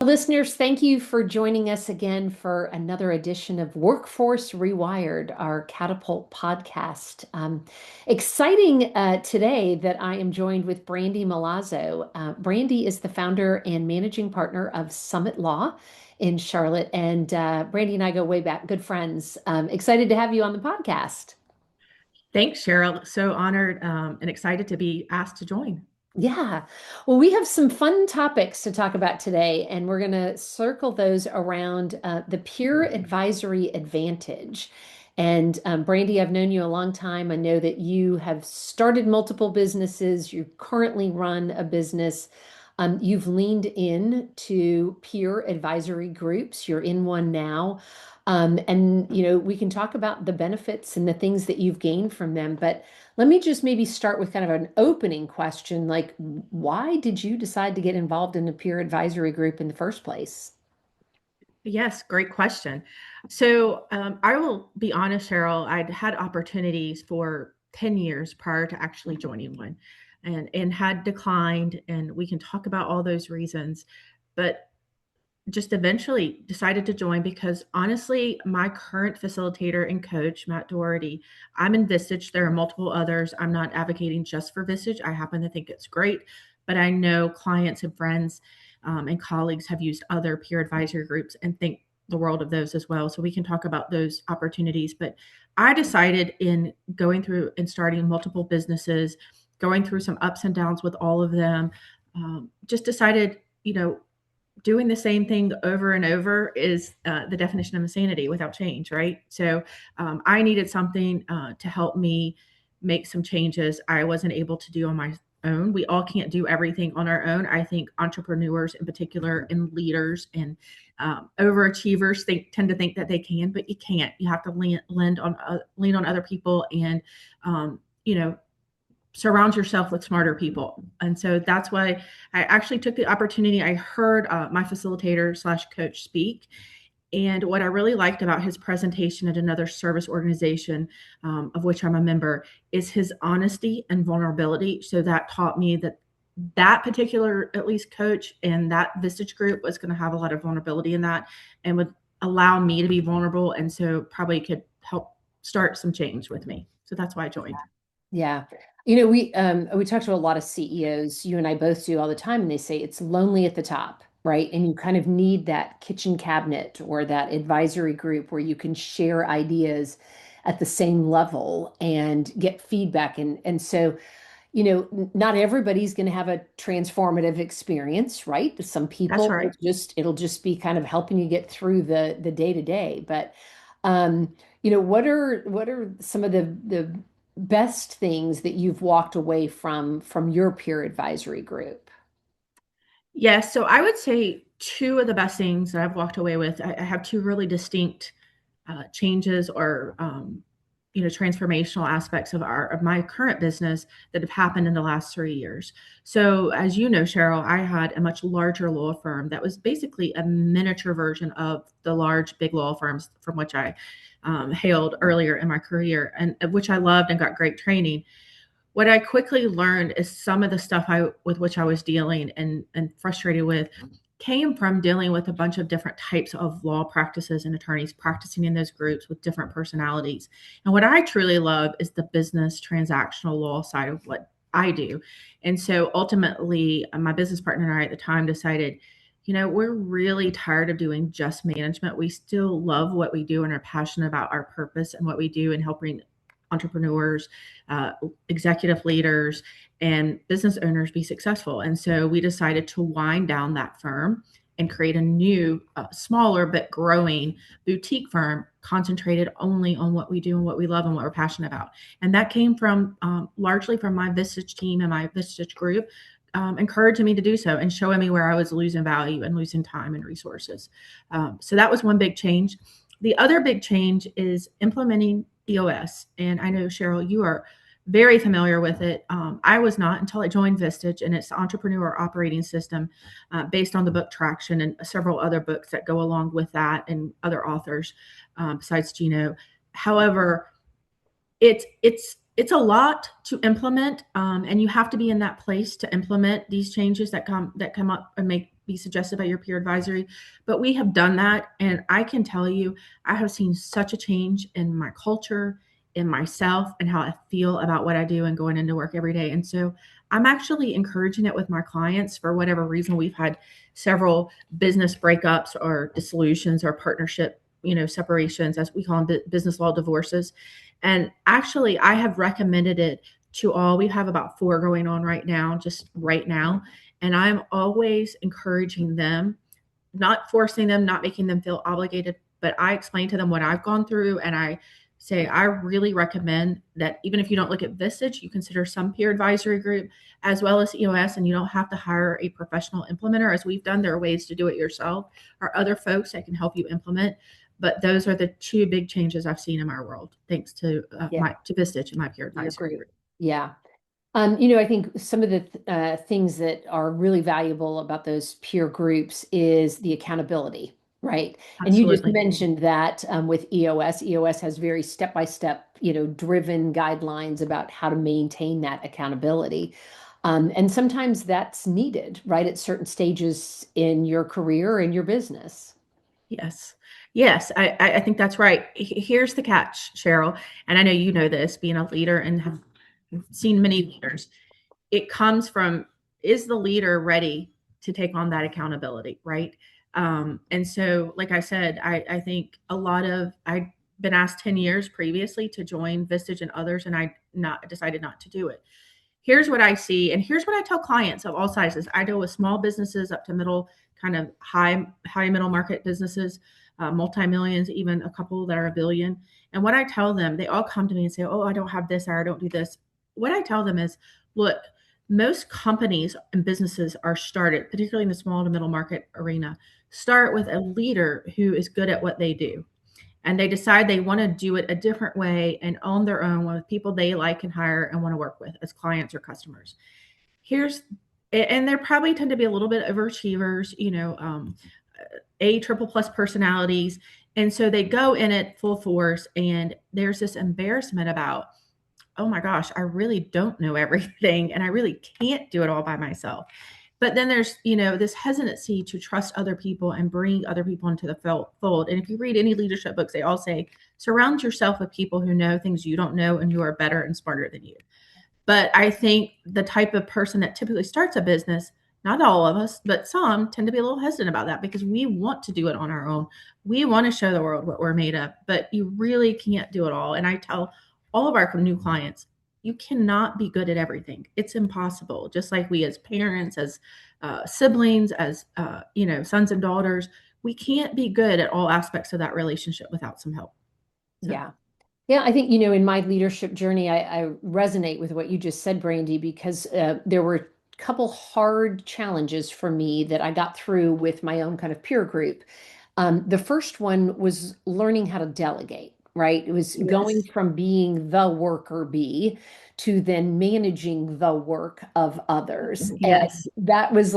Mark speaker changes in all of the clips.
Speaker 1: Listeners, thank you for joining us again for another edition of Workforce Rewired, our Catapult podcast. Exciting today that I am joined with Brandi Milazzo. Brandi is the founder and managing partner of Summit Law in Charlotte, and Brandi and I go way back, good friends. Excited to have you on the podcast.
Speaker 2: Thanks, Cheryl. So honored and excited to be asked to join.
Speaker 1: Yeah. Well, we have some fun topics to talk about today, and we're going to circle those around the peer advisory advantage. And Brandi, I've known you a long time. I know that you have started multiple businesses. You currently run a business. You've leaned in to peer advisory groups. You're in one now. And we can talk about the benefits and the things that you've gained from them. But let me just maybe start with kind of an opening question, like why did you decide to get involved in a peer advisory group in the first place?
Speaker 2: Yes, great question. So I will be honest, Cheryl, I'd had opportunities for 10 years prior to actually joining one and had declined. And we can talk about all those reasons, but just eventually decided to join because honestly, my current facilitator and coach, Matt Doherty, I'm in Vistage. There are multiple others. I'm not advocating just for Vistage. I happen to think it's great, but I know clients and friends and colleagues have used other peer advisory groups and think the world of those as well. So we can talk about those opportunities. But I decided in going through and starting multiple businesses, going through some ups and downs with all of them, just decided, doing the same thing over and over is the definition of insanity without change, right? So I needed something to help me make some changes I wasn't able to do on my own. We all can't do everything on our own. I think entrepreneurs in particular and leaders and overachievers tend to think that they can, but you can't. You have to lean on other people and you know surround yourself with smarter people. And so that's why I actually took the opportunity. I heard my facilitator slash coach speak. And what I really liked about his presentation at another service organization, of which I'm a member, is his honesty and vulnerability. So that taught me that that particular, at least coach and that Vistage group was going to have a lot of vulnerability in that and would allow me to be vulnerable. And so probably could help start some change with me. So that's why I joined.
Speaker 1: Yeah. We talk to a lot of CEOs, you and I both do all the time, and they say it's lonely at the top, right? And you kind of need that kitchen cabinet or that advisory group where you can share ideas at the same level and get feedback. And so, not everybody's going to have a transformative experience, right? Some
Speaker 2: That's
Speaker 1: people
Speaker 2: right.
Speaker 1: it'll just be kind of helping you get through the day to day. But what are some of the best things that you've walked away from your peer advisory group?
Speaker 2: Yes, so I would say two of the best things that I've walked away with. I have two really distinct changes or transformational aspects of my current business that have happened in the last 3 years. So, as you know, Cheryl, I had a much larger law firm that was basically a miniature version of the large big law firms from which I hailed earlier in my career, and of which I loved and got great training. What I quickly learned is some of the stuff with which I was dealing and frustrated with came from dealing with a bunch of different types of law practices and attorneys practicing in those groups with different personalities. And what I truly love is the business transactional law side of what I do. And so ultimately, my business partner and I at the time decided, we're really tired of doing just management. We still love what we do and are passionate about our purpose and what we do and helping entrepreneurs, uh, executive leaders, and business owners be successful. And so we decided to wind down that firm and create a new, smaller but growing boutique firm concentrated only on what we do and what we love and what we're passionate about. And that came from largely from my Vistage team and my Vistage group. Encouraging me to do so and showing me where I was losing value and losing time and resources. So that was one big change. The other big change is implementing EOS. And I know, Cheryl, you are very familiar with it. I was not until I joined Vistage, and it's the Entrepreneurial Operating System based on the book Traction and several other books that go along with that and other authors besides Gino. However, it's a lot to implement, and you have to be in that place to implement these changes that come up and make be suggested by your peer advisory, but we have done that. And I can tell you, I have seen such a change in my culture, in myself, and how I feel about what I do and going into work every day. And so I'm actually encouraging it with my clients. For whatever reason, we've had several business breakups or dissolutions or partnership, separations, as we call them, business law divorces. And actually, I have recommended it to all. We have about 4 going on right now, just right now. And I'm always encouraging them, not forcing them, not making them feel obligated, but I explain to them what I've gone through. And I say, I really recommend that even if you don't look at Vistage, you consider some peer advisory group as well as EOS, and you don't have to hire a professional implementer as we've done. There are ways to do it yourself or other folks that can help you implement. But those are the 2 big changes I've seen in my world, thanks to
Speaker 1: Yeah,
Speaker 2: to Vistage and my peer
Speaker 1: your
Speaker 2: advisory
Speaker 1: group.
Speaker 2: group.
Speaker 1: Yeah. I think some of the things that are really valuable about those peer groups is the accountability, right? And you just
Speaker 2: Absolutely.
Speaker 1: mentioned that with EOS. EOS has very step-by-step, driven guidelines about how to maintain that accountability. And sometimes that's needed, right, at certain stages in your career and your business.
Speaker 2: Yes. Yes, I think that's right. Here's the catch, Cheryl, and I know you know this, being a leader and have seen many leaders. It comes from, is the leader ready to take on that accountability, right? And so, like I said, I think I've been asked 10 years previously to join Vistage and others, and I not decided not to do it. Here's what I see, and here's what I tell clients of all sizes. I deal with small businesses up to middle, kind of high middle market businesses, multi-millions, even a couple that are a billion. And what I tell them, they all come to me and say, oh, I don't have this, or I don't do this. What I tell them is, look, most companies and businesses are started, particularly in the small to middle market arena, start with a leader who is good at what they do, and they decide they want to do it a different way and own their own with people they like and hire and want to work with as clients or customers. Here's And they probably tend to be a little bit overachievers, A triple plus personalities. And so they go in it full force, and there's this embarrassment about, oh my gosh, I really don't know everything and I really can't do it all by myself. But then there's, this hesitancy to trust other people and bring other people into the fold. And if you read any leadership books, they all say, surround yourself with people who know things you don't know and who are better and smarter than you. But I think the type of person that typically starts a business, not all of us, but some, tend to be a little hesitant about that because we want to do it on our own. We want to show the world what we're made of, but you really can't do it all. And I tell all of our new clients, you cannot be good at everything. It's impossible. Just like we as parents, as siblings, as sons and daughters, we can't be good at all aspects of that relationship without some help. So
Speaker 1: Yeah. Yeah, I think, in my leadership journey, I resonate with what you just said, Brandy, because there were a couple hard challenges for me that I got through with my own kind of peer group. The first one was learning how to delegate, right? It was going
Speaker 2: yes,
Speaker 1: from being the worker bee to then managing the work of others. And
Speaker 2: yes,
Speaker 1: that was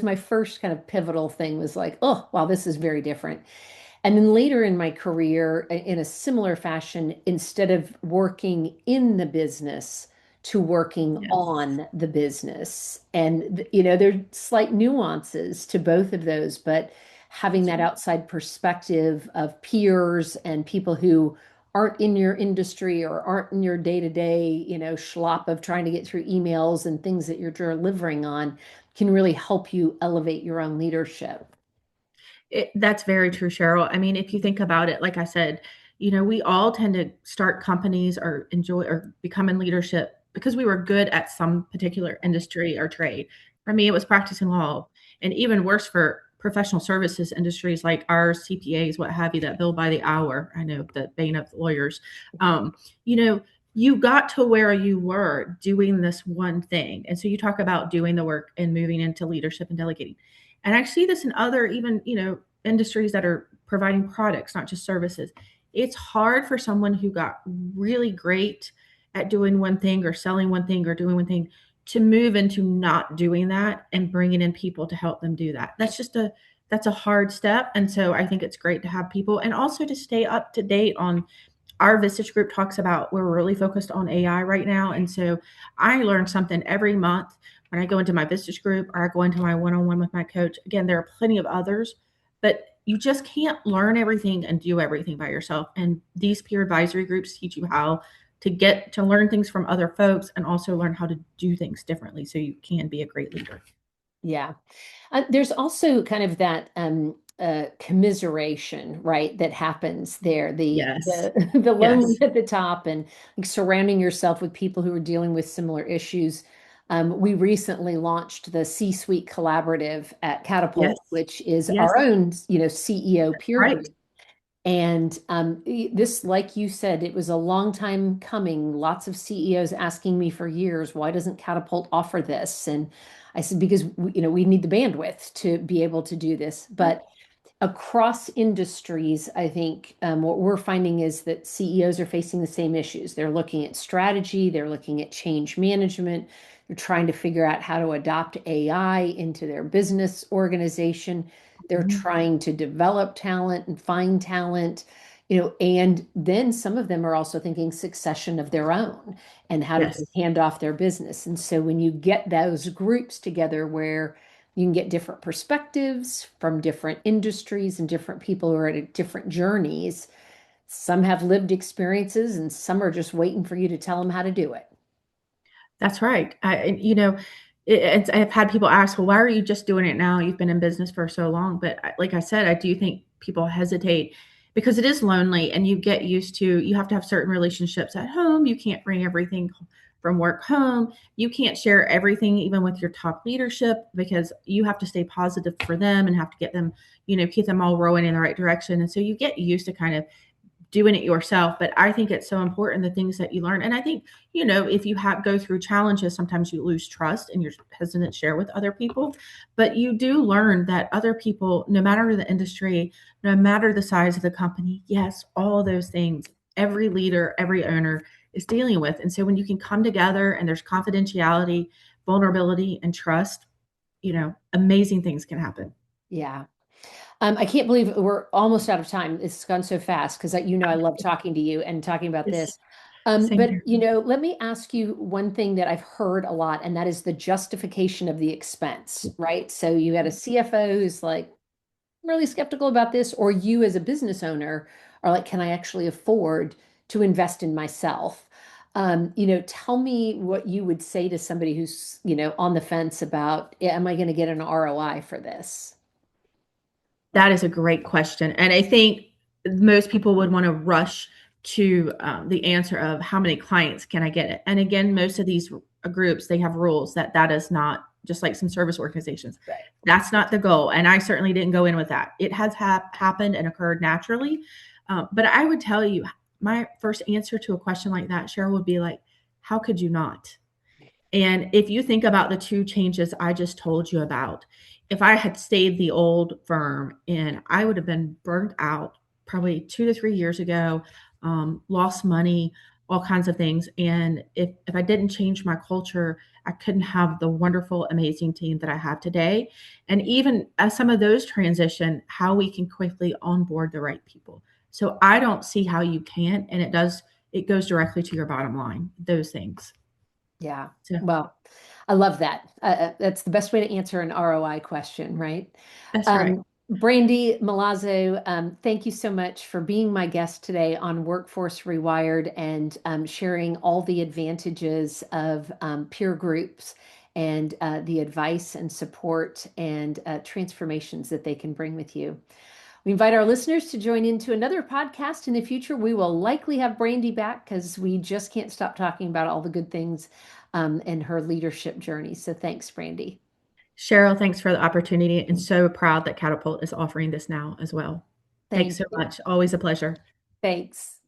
Speaker 1: my first kind of pivotal thing, was like, oh, wow, this is very different. And then later in my career, in a similar fashion, instead of working in the business to working
Speaker 2: yes.
Speaker 1: on the business. And, there are slight nuances to both of those, but having
Speaker 2: That's
Speaker 1: that
Speaker 2: right.
Speaker 1: outside perspective of peers and people who aren't in your industry or aren't in your day-to-day, schlop of trying to get through emails and things that you're delivering on can really help you elevate your own leadership.
Speaker 2: That's very true, Cheryl. I mean, if you think about it, like I said, we all tend to start companies or enjoy or become in leadership because we were good at some particular industry or trade. For me, it was practicing law, and even worse for professional services industries like ours, CPAs, what have you, that bill by the hour. I know the bane of lawyers. Um, you know, you got to where you were doing this one thing, and so you talk about doing the work and moving into leadership and delegating. And I see this in other, even, industries that are providing products, not just services. It's hard for someone who got really great at doing one thing or selling one thing or doing one thing to move into not doing that and bringing in people to help them do that. That's a hard step. And so I think it's great to have people, and also to stay up to date on, our Vistage group talks about, we're really focused on AI right now. And so I learn something every month. when I go into my Vistage group or I go into my one-on-one with my coach. Again, there are plenty of others, but you just can't learn everything and do everything by yourself. And these peer advisory groups teach you how to get to learn things from other folks and also learn how to do things differently so you can be a great leader.
Speaker 1: Yeah. There's also kind of that commiseration, right, that happens there.
Speaker 2: Yes.
Speaker 1: The lonely
Speaker 2: Yes.
Speaker 1: at the top and like surrounding yourself with people who are dealing with similar issues. We recently launched the C-Suite Collaborative at
Speaker 2: Yes.
Speaker 1: Catapult, which is
Speaker 2: Yes.
Speaker 1: our own, CEO peer
Speaker 2: Right.
Speaker 1: group. And this, like you said, it was a long time coming. Lots of CEOs asking me for years, why doesn't Catapult offer this? And I said, because we need the bandwidth to be able to do this. But across industries, I think what we're finding is that CEOs are facing the same issues. They're looking at strategy, they're looking at change management, they're trying to figure out how to adopt AI into their business organization. They're
Speaker 2: Mhm.
Speaker 1: trying to develop talent and find talent, and then some of them are also thinking succession of their own and how do
Speaker 2: Yes.
Speaker 1: they hand off their business. And so when you get those groups together where you can get different perspectives from different industries and different people who are at different journeys. Some have lived experiences and some are just waiting for you to tell them how to do it.
Speaker 2: That's right. I've had people ask, well, why are you just doing it now? You've been in business for so long. But like I said, I do think people hesitate because it is lonely and you get used to, you have to have certain relationships at home. You can't bring everything from work home. You can't share everything, even with your top leadership, because you have to stay positive for them and have to get them, keep them all rowing in the right direction. And so you get used to kind of doing it yourself. But I think it's so important, the things that you learn. And I think, if you have go through challenges, sometimes you lose trust and you're hesitant to share with other people. But you do learn that other people, no matter the industry, no matter the size of the company, yes, all of those things, every leader, every owner is dealing with. And so when you can come together and there's confidentiality, vulnerability, and trust, amazing things can happen.
Speaker 1: Yeah. I can't believe we're almost out of time. It's gone so fast because I love talking to you and talking about
Speaker 2: It's
Speaker 1: this.
Speaker 2: same
Speaker 1: But
Speaker 2: here.
Speaker 1: let me ask you one thing that I've heard a lot, and that is the justification of the expense, right? So you had a CFO who's like, I'm really skeptical about this, or you as a business owner are like, can I actually afford to invest in myself? Tell me what you would say to somebody who's, on the fence about, am I going to get an ROI for this?
Speaker 2: That is a great question. And I think most people would want to rush to the answer of how many clients can I get it. And again, most of these groups, they have rules that is not, just like some service organizations.
Speaker 1: Right.
Speaker 2: That's not the goal. And I certainly didn't go in with that. It has happened and occurred naturally. But I would tell you, my first answer to a question like that, Cheryl, would be like, how could you not? And if you think about the two changes I just told you about, if I had stayed the old firm and I would have been burnt out probably 2 to 3 years ago, lost money, all kinds of things. And if I didn't change my culture, I couldn't have the wonderful, amazing team that I have today. And even as some of those transition, how we can quickly onboard the right people. So I don't see how you can't. And it goes directly to your bottom line, those things.
Speaker 1: Yeah.
Speaker 2: So
Speaker 1: Well, I love that. That's the best way to answer an ROI question, right?
Speaker 2: that's right.
Speaker 1: Brandi Milazzo, thank you so much for being my guest today on Workforce Rewired and sharing all the advantages of peer groups and the advice and support and transformations that they can bring with you. We invite our listeners to join into another podcast in the future. We will likely have Brandi back because we just can't stop talking about all the good things in her leadership journey. So thanks, Brandi.
Speaker 2: Cheryl, thanks for the opportunity and so proud that Catapult is offering this now as well. Thanks
Speaker 1: Thank
Speaker 2: so
Speaker 1: you.
Speaker 2: much. Always a pleasure.
Speaker 1: Thanks.